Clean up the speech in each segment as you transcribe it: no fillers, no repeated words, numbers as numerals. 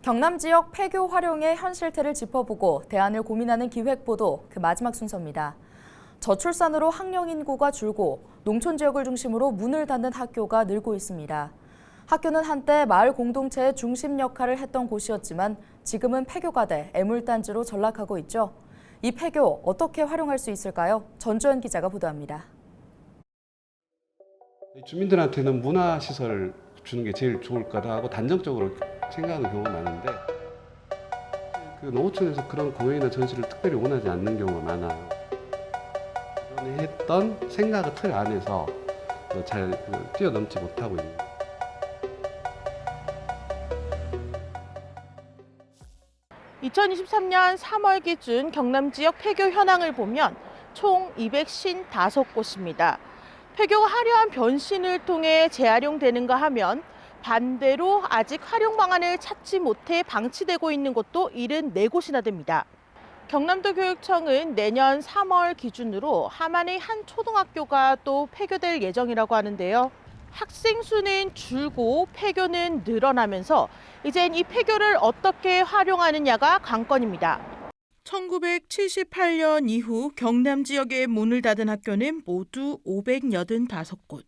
경남 지역 폐교 활용의 현실태를 짚어보고 대안을 고민하는 기획보도 그 마지막 순서입니다. 저출산으로 학령 인구가 줄고 농촌 지역을 중심으로 문을 닫는 학교가 늘고 있습니다. 학교는 한때 마을 공동체의 중심 역할을 했던 곳이었지만 지금은 폐교가 돼 애물단지로 전락하고 있죠. 이 폐교 어떻게 활용할 수 있을까요? 전주현 기자가 보도합니다. 주민들한테는 문화시설을 주는 게 제일 좋을 거다 하고 단정적으로 생각하는 경우가 많은데 그 농어촌에서 그런 공연이나 전시를 특별히 원하지 않는 경우가 많아요. 전에 했던 생각의 틀 안에서 잘 뛰어넘지 못하고 있는 거예요. 2023년 3월 기준 경남 지역 폐교 현황을 보면 총 255곳입니다. 폐교가 화려한 변신을 통해 재활용되는가 하면 반대로 아직 활용 방안을 찾지 못해 방치되고 있는 곳도 74곳이나 됩니다. 경남도 교육청은 내년 3월 기준으로 함안의 한 초등학교가 또 폐교될 예정이라고 하는데요. 학생 수는 줄고 폐교는 늘어나면서 이젠 이 폐교를 어떻게 활용하느냐가 관건입니다. 1978년 이후 경남 지역에 문을 닫은 학교는 모두 585곳.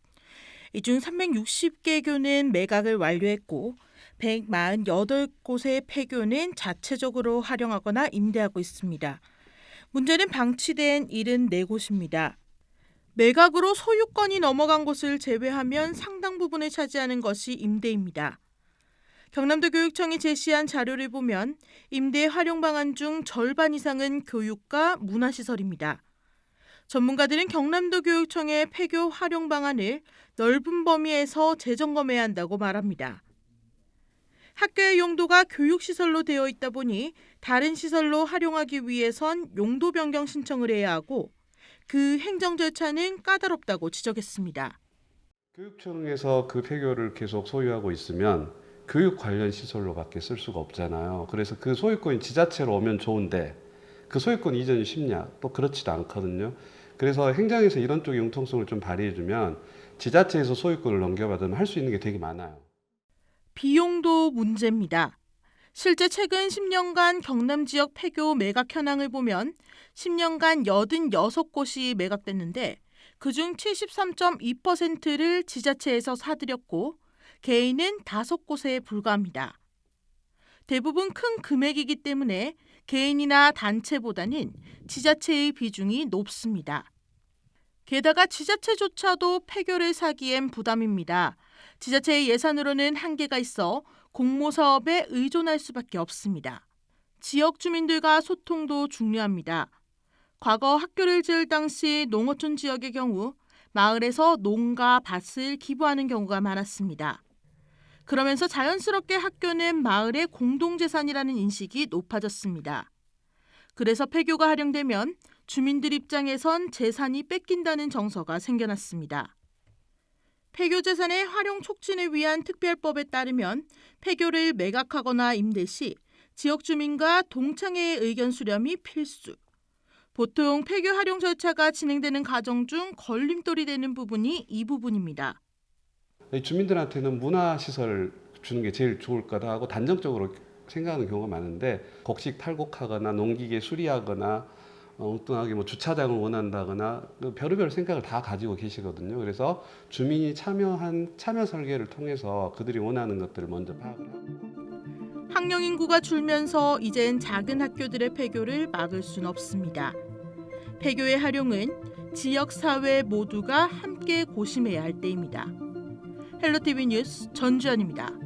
이 중 360개교는 매각을 완료했고 148곳의 폐교는 자체적으로 활용하거나 임대하고 있습니다. 문제는 방치된 74곳입니다. 매각으로 소유권이 넘어간 곳을 제외하면 상당 부분을 차지하는 것이 임대입니다. 경남도 교육청이 제시한 자료를 보면 임대 활용 방안 중 절반 이상은 교육과 문화시설입니다. 전문가들은 경남도 교육청의 폐교 활용 방안을 넓은 범위에서 재점검해야 한다고 말합니다. 학교의 용도가 교육시설로 되어 있다 보니 다른 시설로 활용하기 위해선 용도 변경 신청을 해야 하고 그 행정 절차는 까다롭다고 지적했습니다. 교육청에서 그 폐교를 계속 소유하고 있으면 교육 관련 시설로밖에 쓸 수가 없잖아요. 그래서 그 소유권이 지자체로 오면 좋은데 그 소유권 이전이 쉽냐? 또 그렇지도 않거든요. 그래서 행정에서 이런 쪽의 융통성을 좀 발휘해주면 지자체에서 소유권을 넘겨받으면 할 수 있는 게 되게 많아요. 비용도 문제입니다. 실제 최근 10년간 경남 지역 폐교 매각 현황을 보면 10년간 86곳이 매각됐는데 그중 73.2%를 지자체에서 사들였고 개인은 5곳에 불과합니다. 대부분 큰 금액이기 때문에 개인이나 단체보다는 지자체의 비중이 높습니다. 게다가 지자체조차도 폐교를 사기엔 부담입니다. 지자체의 예산으로는 한계가 있어 공모사업에 의존할 수밖에 없습니다. 지역 주민들과 소통도 중요합니다. 과거 학교를 지을 당시 농어촌 지역의 경우 마을에서 농가 밭을 기부하는 경우가 많았습니다. 그러면서 자연스럽게 학교는 마을의 공동재산이라는 인식이 높아졌습니다. 그래서 폐교가 활용되면 주민들 입장에선 재산이 뺏긴다는 정서가 생겨났습니다. 폐교 재산의 활용 촉진을 위한 특별법에 따르면 폐교를 매각하거나 임대 시 지역 주민과 동창회의 의견 수렴이 필수. 보통 폐교 활용 절차가 진행되는 과정 중 걸림돌이 되는 부분이 이 부분입니다. 주민들한테는 문화시설을 주는 게 제일 좋을 거다 하고 단정적으로 생각하는 경우가 많은데 곡식 탈곡하거나 농기계 수리하거나 엉뚱하게 주차장을 원한다거나 별의별 생각을 다 가지고 계시거든요. 그래서 주민이 참여한 참여 설계를 통해서 그들이 원하는 것들을 먼저 파악을 하고. 학령 인구가 줄면서 이젠 작은 학교들의 폐교를 막을 수는 없습니다. 폐교의 활용은 지역사회 모두가 함께 고심해야 할 때입니다. 헬로티비 뉴스 전주현입니다.